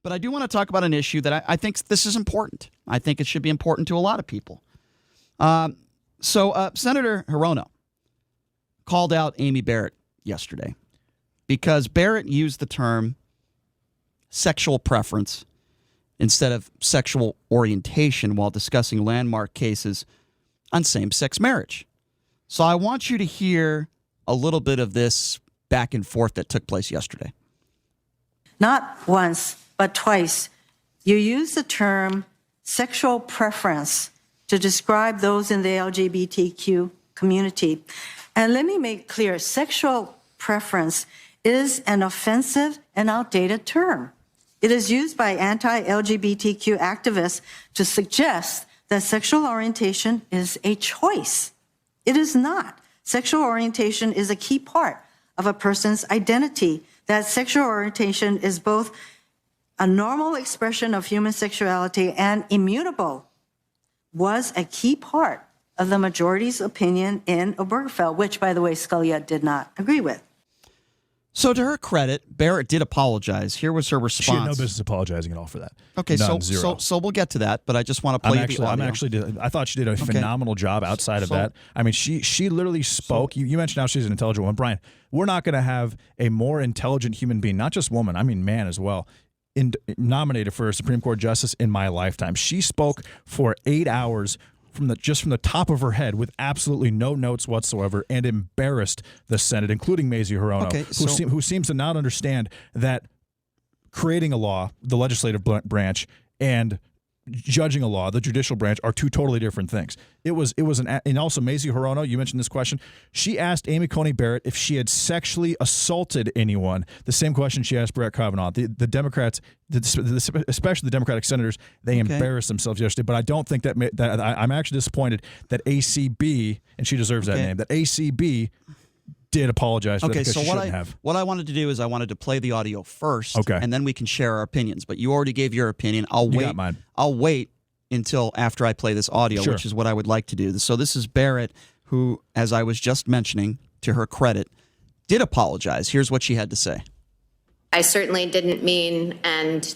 But I do want to talk about an issue that I think this is important. I think it should be important to a lot of people. So Senator Hirono called out Amy Barrett yesterday because Barrett used the term sexual preference instead of sexual orientation while discussing landmark cases on same-sex marriage. So I want you to hear a little bit of this back and forth that took place yesterday. Not once, but twice, you use the term sexual preference to describe those in the LGBTQ community. And let me make clear, sexual preference is an offensive and outdated term. It is used by anti-LGBTQ activists to suggest that sexual orientation is a choice. It is not. Sexual orientation is a key part of a person's identity. That sexual orientation is both a normal expression of human sexuality and immutable was a key part of the majority's opinion in Obergefell, which, by the way, Scalia did not agree with. So to her credit, Barrett did apologize. Here was her response. She had no business apologizing at all for that. Okay, so we'll get to that, but I just want to play the audio. I thought she did a phenomenal job outside of that. I mean, she literally spoke. You mentioned how she's an intelligent woman. Brian, we're not going to have a more intelligent human being, not just woman, I mean man as well, nominated for a Supreme Court justice in my lifetime. She spoke for 8 hours from the top of her head with absolutely no notes whatsoever and embarrassed the Senate, including Mazie Hirono, who seems to not understand that creating a law, the legislative branch, and judging a law, the judicial branch, are two totally different things. And also Mazie Hirono, you mentioned this question. She asked Amy Coney Barrett if she had sexually assaulted anyone. The same question she asked Brett Kavanaugh. The Democrats, especially the Democratic senators, they embarrassed themselves yesterday. But I don't think that I'm actually disappointed that ACB, and she deserves that name, that ACB did apologize for that because she shouldn't have. What I wanted to do is I wanted to play the audio first, and then we can share our opinions. But you already gave your opinion. I'll wait until after I play this audio, which is what I would like to do. So this is Barrett, who, as I was just mentioning, to her credit, did apologize. Here's what she had to say. I certainly didn't mean and,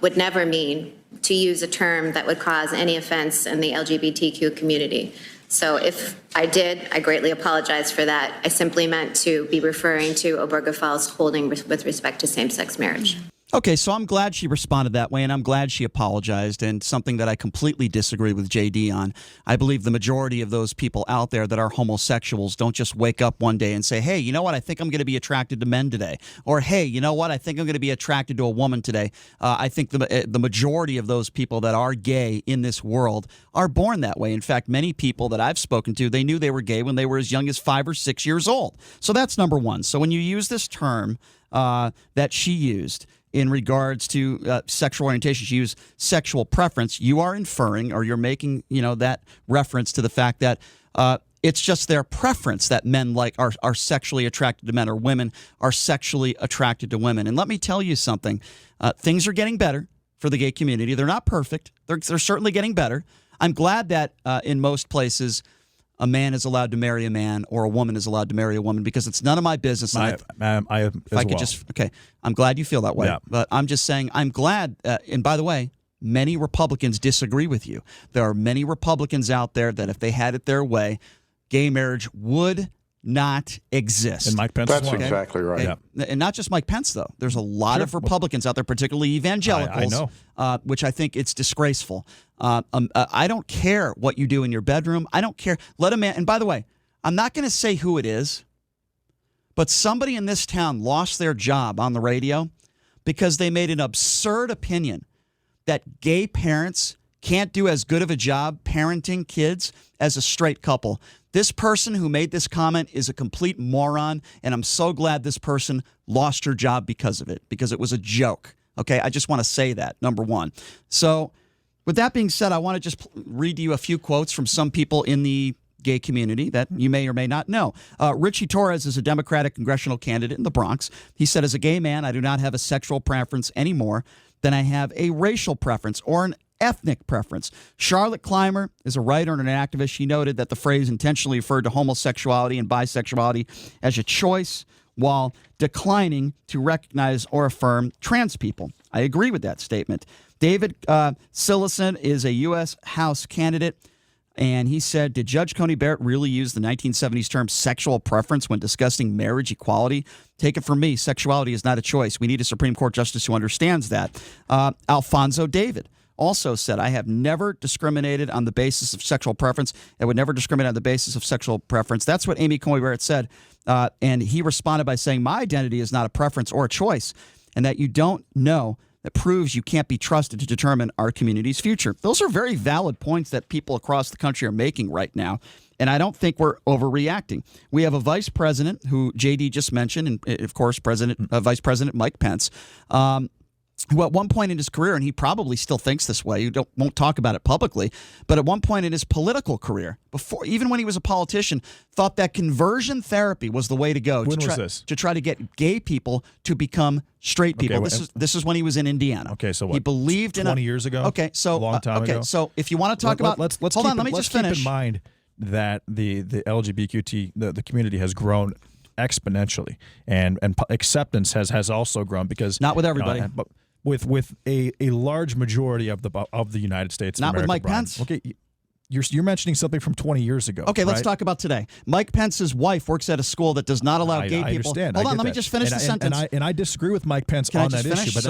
would never mean to use a term that would cause any offense in the LGBTQ community. So if I did, I greatly apologize for that. I simply meant to be referring to Obergefell's holding with respect to same-sex marriage. Okay, so I'm glad she responded that way, and I'm glad she apologized, and something that I completely disagree with JD on. I believe the majority of those people out there that are homosexuals don't just wake up one day and say, hey, you know what, I think I'm going to be attracted to men today. Or, hey, you know what, I think I'm going to be attracted to a woman today. I think the majority of those people that are gay in this world are born that way. In fact, many people that I've spoken to, they knew they were gay when they were as young as 5 or 6 years old. So that's number one. So when you use this term that she used, in regards to sexual orientation, she used sexual preference. You are inferring, or you're making, that reference to the fact that it's just their preference that men are sexually attracted to men, or women are sexually attracted to women. And let me tell you something: things are getting better for the gay community. They're not perfect. They're certainly getting better. I'm glad that in most places, a man is allowed to marry a man, or a woman is allowed to marry a woman, because it's none of my business. I'm glad you feel that way. Yeah. But I'm just saying, I'm glad. And by the way, many Republicans disagree with you. There are many Republicans out there that if they had it their way, gay marriage would not exist. And Mike Pence. That's exactly right. Okay? Yeah. And not just Mike Pence, though. There's a lot of Republicans out there, particularly evangelicals, I know. Which I think it's disgraceful. I don't care what you do in your bedroom. I don't care. Let a man. And by the way, I'm not going to say who it is, but somebody in this town lost their job on the radio because they made an absurd opinion that gay parents can't do as good of a job parenting kids as a straight couple. This person who made this comment is a complete moron, and I'm so glad this person lost her job because of it, because it was a joke. Okay, I just want to say that, number one. So with that being said, I want to just read you a few quotes from some people in the gay community that you may or may not know. Richie Torres is a Democratic congressional candidate in the Bronx. He said, as a gay man, I do not have a sexual preference any more than I have a racial preference or an ethnic preference. Charlotte Clymer is a writer and an activist. She noted that the phrase intentionally referred to homosexuality and bisexuality as a choice. while declining to recognize or affirm trans people. I agree with that statement. David Sillison is a U.S. House candidate, and he said, did Judge Coney Barrett really use the 1970s term sexual preference when discussing marriage equality? Take it from me, sexuality is not a choice. We need a Supreme Court justice who understands that. Alfonso David also said, I have never discriminated on the basis of sexual preference. I would never discriminate on the basis of sexual preference. That's what Amy Coney Barrett said. And he responded by saying, my identity is not a preference or a choice, and that you don't know that proves you can't be trusted to determine our community's future. Those are very valid points that people across the country are making right now, and I don't think we're overreacting. We have a vice president who JD just mentioned, and of course, Vice President Mike Pence, who at one point in his career, and he probably still thinks this way, you won't talk about it publicly, but at one point in his political career, even when he was a politician, thought that conversion therapy was the way to go. When was this? To try to get gay people to become straight people. Okay, this is when he was in Indiana. Okay, so what? He believed 20 years ago? Okay, so a long time ago. So if you want to talk about, let's hold on, let me just finish. Keep in mind that the LGBTQ the community has grown exponentially, and acceptance has also grown because not with everybody, but with a large majority of the United States. Not America, with Mike Brian. Pence. Okay. You're mentioning something from 20 years ago. Okay, let's right? talk about today. Mike Pence's wife works at a school that does not allow gay people. I understand. Hold on, let me just finish the sentence. And I disagree with Mike Pence on that issue,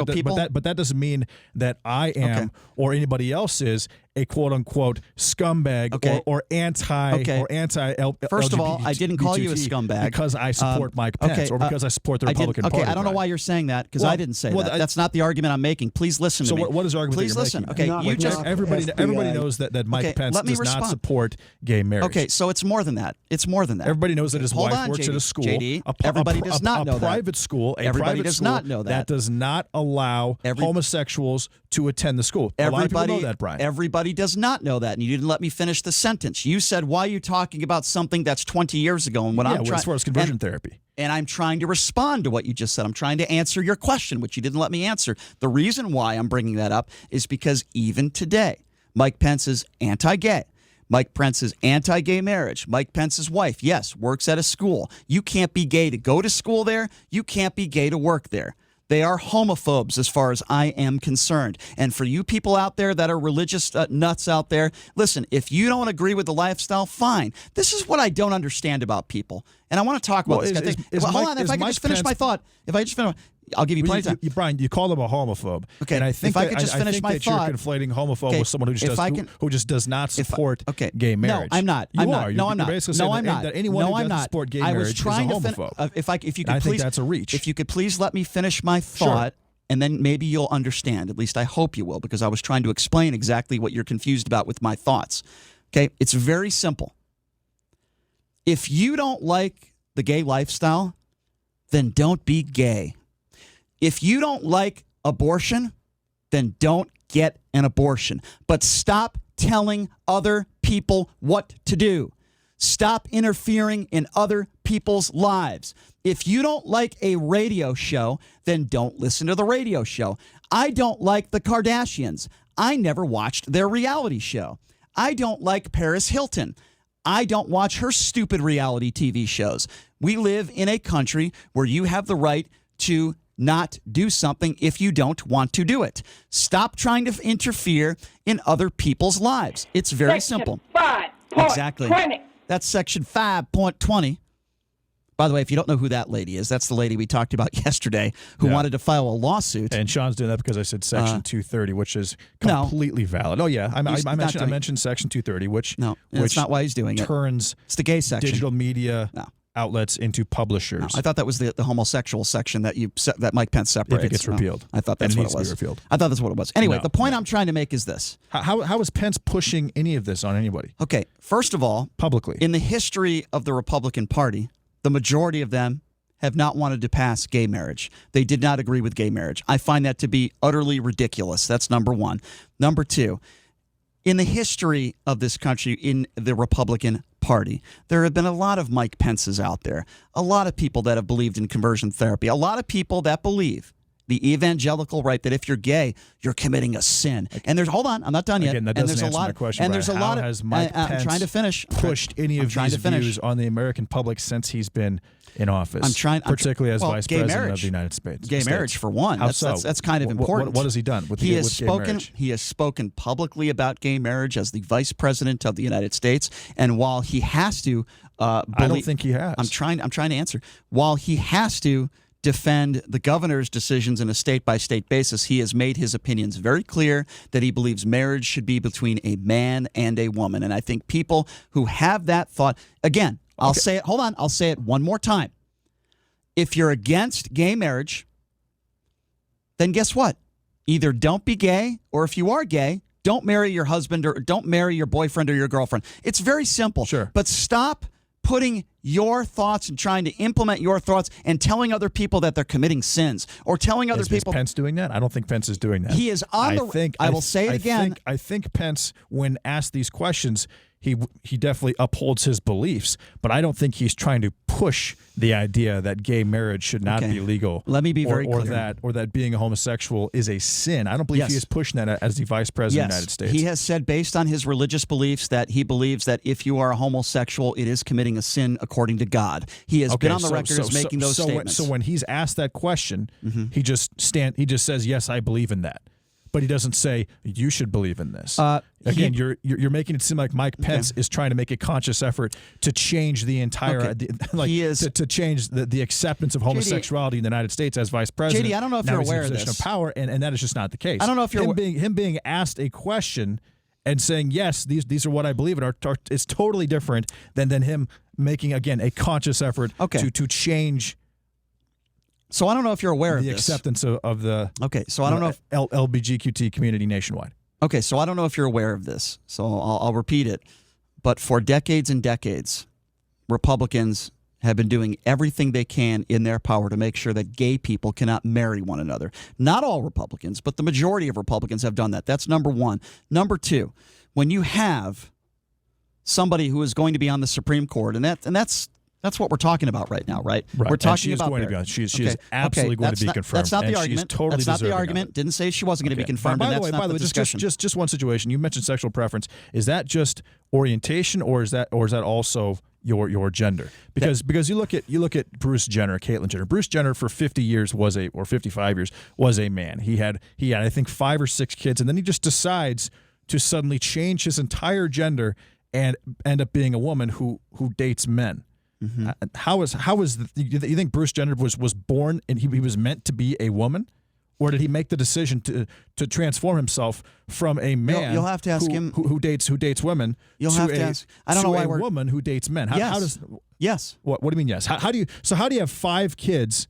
but that doesn't mean that I am or anybody else is a quote unquote scumbag or anti LGBT. First of all, I didn't call you a scumbag because I support Mike Pence or because I support the Republican Party. Okay, I don't know why you're saying that because I didn't say that. That's not the argument I'm making. Please listen to me. So what is the argument? Please that listen. Making? Okay, you just everybody knows that Mike Pence does not support gay marriage. Okay, so it's more than that. It's more than that. Everybody knows that his wife works at a school. JD, everybody does not know that. A private school. Everybody does not know that. That does not allow homosexuals to attend the school. A lot of people know that, Brian. Everybody does not know that, and you didn't let me finish the sentence. You said, why are you talking about something that's 20 years ago? And as far as conversion therapy. And I'm trying to respond to what you just said. I'm trying to answer your question, which you didn't let me answer. The reason why I'm bringing that up is because even today, Mike Pence is anti-gay. Mike Pence is anti-gay marriage. Mike Pence's wife, yes, works at a school. You can't be gay to go to school there. You can't be gay to work there. They are homophobes as far as I am concerned. And for you people out there that are religious nuts out there, listen, if you don't agree with the lifestyle, fine. This is what I don't understand about people. And I want to talk about this. Hold on, if I could just finish my thought. If I just finish, I'll give you plenty of time. Brian, you call him a homophobe. Okay, and I think if I could just finish my thought. You're conflating homophobe with someone who just does not support gay marriage. No, I'm not. You I'm are. not. No, I'm not. No, I'm not. That anyone who doesn't support gay marriage is a homophobe. If you could I please, think that's a reach. If you could please let me finish my thought. Sure. And then maybe you'll understand. At least I hope you will, because I was trying to explain exactly what you're confused about with my thoughts. Okay? It's very simple. If you don't like the gay lifestyle, then don't be gay. If you don't like abortion, then don't get an abortion. But stop telling other people what to do. Stop interfering in other people's lives. If you don't like a radio show, then don't listen to the radio show. I don't like the Kardashians. I never watched their reality show. I don't like Paris Hilton. I don't watch her stupid reality TV shows. We live in a country where you have the right to not do something if you don't want to do it. Stop trying to interfere in other people's lives. It's very simple. 5.20. Exactly. That's Section 5.20. By the way, if you don't know who that lady is, that's the lady we talked about yesterday who wanted to file a lawsuit. And Sean's doing that because I said Section 230, which is completely valid. Oh, yeah. I mentioned Section 230, which that's not why he's doing it. Turns it's the gay section. Digital media outlets into publishers. No, I thought that was the homosexual section that Mike Pence separates. If it gets repealed. I thought that's what it was. Repealed. I thought that's what it was. Anyway, the point I'm trying to make is this. How is Pence pushing any of this on anybody? Okay, first of all, publicly. In the history of the Republican Party, the majority of them have not wanted to pass gay marriage. They did not agree with gay marriage. I find that to be utterly ridiculous. That's number one. Number two, in the history of this country, in the Republican Party, there have been a lot of Mike Pences out there, a lot of people that have believed in conversion therapy, a lot of people that believe the evangelical right, that if you're gay, you're committing a sin. And there's, hold on, I'm not done yet. Again, that and doesn't there's a answer lot, my question. and there's a How lot of, has Mike I'm Pence trying to finish. pushed any of these views on the American public since he's been in office? particularly as vice president of the United States. Gay marriage, for one. How That's kind of important. What has he done with gay marriage? He has spoken publicly about gay marriage as the vice president of the United States, and while he has to, I don't think he has. I'm trying to answer. While he has to defend the governor's decisions in a state-by-state basis, he has made his opinions very clear that he believes marriage should be between a man and a woman. And I think people who have that thought, again, I'll say it, hold on, I'll say it one more time. If you're against gay marriage, then guess what? Either don't be gay, or if you are gay, don't marry your husband or don't marry your boyfriend or your girlfriend. It's very simple. Sure. But stop putting your thoughts and trying to implement your thoughts and telling other people that they're committing sins, or telling other people. Is Pence doing that? I don't think Pence is doing that. He is on I will say it again. I think Pence, when asked these questions, he definitely upholds his beliefs, but I don't think he's trying to push the idea that gay marriage should not be legal. Let me be very clear. Or that being a homosexual is a sin. I don't believe he is pushing that as the vice president of the United States. He has said, based on his religious beliefs, that he believes that if you are a homosexual, it is committing a sin according to God. He has been on the record as making those statements. So when he's asked that question, he just says, yes, I believe in that. But he doesn't say you should believe in this. Again, you're making it seem like Mike Pence is trying to make a conscious effort to change the entire, to change the acceptance of homosexuality in the United States as vice president. JD, I don't know if you're aware of this. Of power, and that is just not the case. I don't know if you're him being asked a question and saying yes, these are what I believe in. It's totally different than him making, again, a conscious effort to change. So I don't know if you're aware of the this. Acceptance of the so I don't know if LGBTQT community nationwide. Okay, so I don't know if you're aware of this. So I'll repeat it. But for decades and decades, Republicans have been doing everything they can in their power to make sure that gay people cannot marry one another. Not all Republicans, but the majority of Republicans have done that. That's number one. Number two, when you have somebody who is going to be on the Supreme Court, and that's what we're talking about right now, right? We're talking about Barrett. She is absolutely going to be confirmed. That's not the argument. Totally that's not the argument. Didn't say she wasn't going to be confirmed. By the way, just one situation. You mentioned sexual preference. Is that just orientation, or is that also your gender? Because you look at Bruce Jenner, Caitlyn Jenner. Bruce Jenner for 50 years or 55 years was a man. He had I think 5 or 6 kids, and then he just decides to suddenly change his entire gender and end up being a woman who dates men. Mm-hmm. You think Bruce Jenner was born and he was meant to be a woman, or did he make the decision to transform himself from a man? You'll have to ask him who dates women. You'll have to ask. I don't know why we're woman who dates men. Yes. What do you mean yes? How do you have 5 kids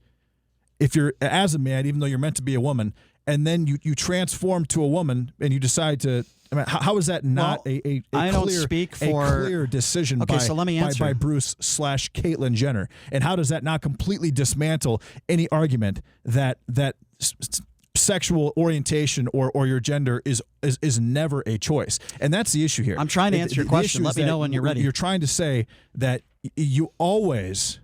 if you're as a man, even though you're meant to be a woman, and then you transform to a woman and you decide to? I mean, how is that not a clear decision by Bruce / Caitlyn Jenner? And how does that not completely dismantle any argument that sexual orientation or your gender is never a choice? And that's the issue here. I'm trying to answer your question. Let me know when you're ready. You're trying to say that you always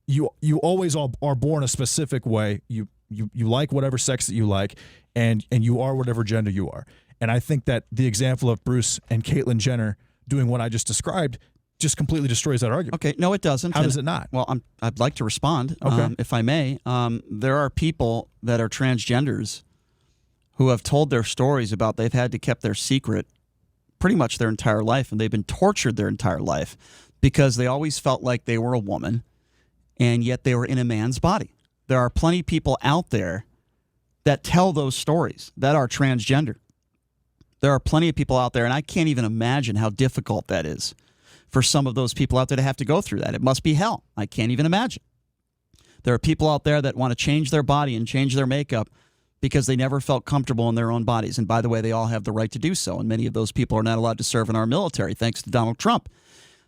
are born a specific way. You like whatever sex that you like, and you are whatever gender you are. And I think that the example of Bruce and Caitlyn Jenner doing what I just described just completely destroys that argument. Okay, no, it doesn't. How does it not? Well, I'd like to respond, okay. If I may. There are people that are transgenders who have told their stories about they've had to keep their secret pretty much their entire life, and they've been tortured their entire life because they always felt like they were a woman, and yet they were in a man's body. There are plenty of people out there that tell those stories that are transgender. There are plenty of people out there, and I can't even imagine how difficult that is for some of those people out there to have to go through that. It must be hell. I can't even imagine. There are people out there that want to change their body and change their makeup because they never felt comfortable in their own bodies. And by the way, they all have the right to do so, and many of those people are not allowed to serve in our military, thanks to Donald Trump.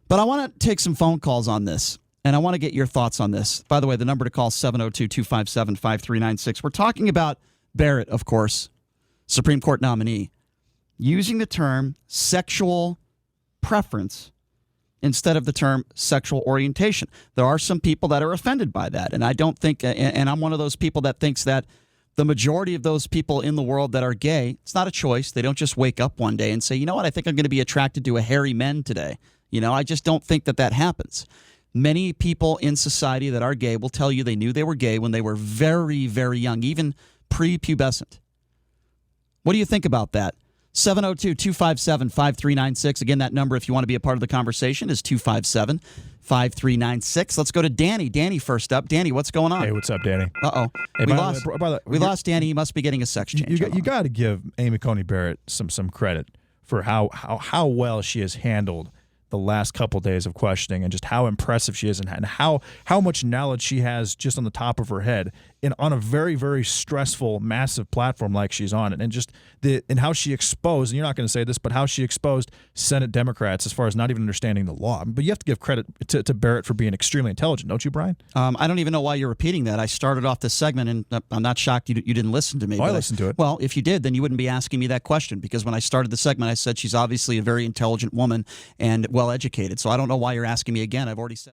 But I want to take some phone calls on this, and I want to get your thoughts on this. By the way, the number to call is 702-257-5396. We're talking about Barrett, of course, Supreme Court nominee, using the term sexual preference instead of the term sexual orientation. There are some people that are offended by that, and I don't think, and I'm one of those people that thinks that the majority of those people in the world that are gay, it's not a choice. They don't just wake up one day and say, you know what, I think I'm going to be attracted to a hairy man today. I just don't think that happens. Many people in society that are gay will tell you they knew they were gay when they were very, very young, even prepubescent. What do you think about that? 702-257-5396. Again, that number, if you want to be a part of the conversation, is 257-5396. Let's go to Danny. Danny first up. Danny, what's going on? Hey, what's up, Danny? Uh-oh. Hey, we lost Danny. He must be getting a sex change. You got to give Amy Coney Barrett some credit for how well she has handled the last couple days of questioning, and just how impressive she is, and how much knowledge she has just on the top of her head on a very, very stressful, massive platform like she's on, and just and how she exposed, and you're not going to say this, but how she exposed Senate Democrats as far as not even understanding the law. But you have to give credit to Barrett for being extremely intelligent, don't you, Brian? I don't even know why you're repeating that. I started off this segment, and I'm not shocked you didn't listen to me. Oh, I listened to it. Well, if you did, then you wouldn't be asking me that question, because when I started the segment, I said she's obviously a very intelligent woman and well-educated. So I don't know why you're asking me again. I've already said.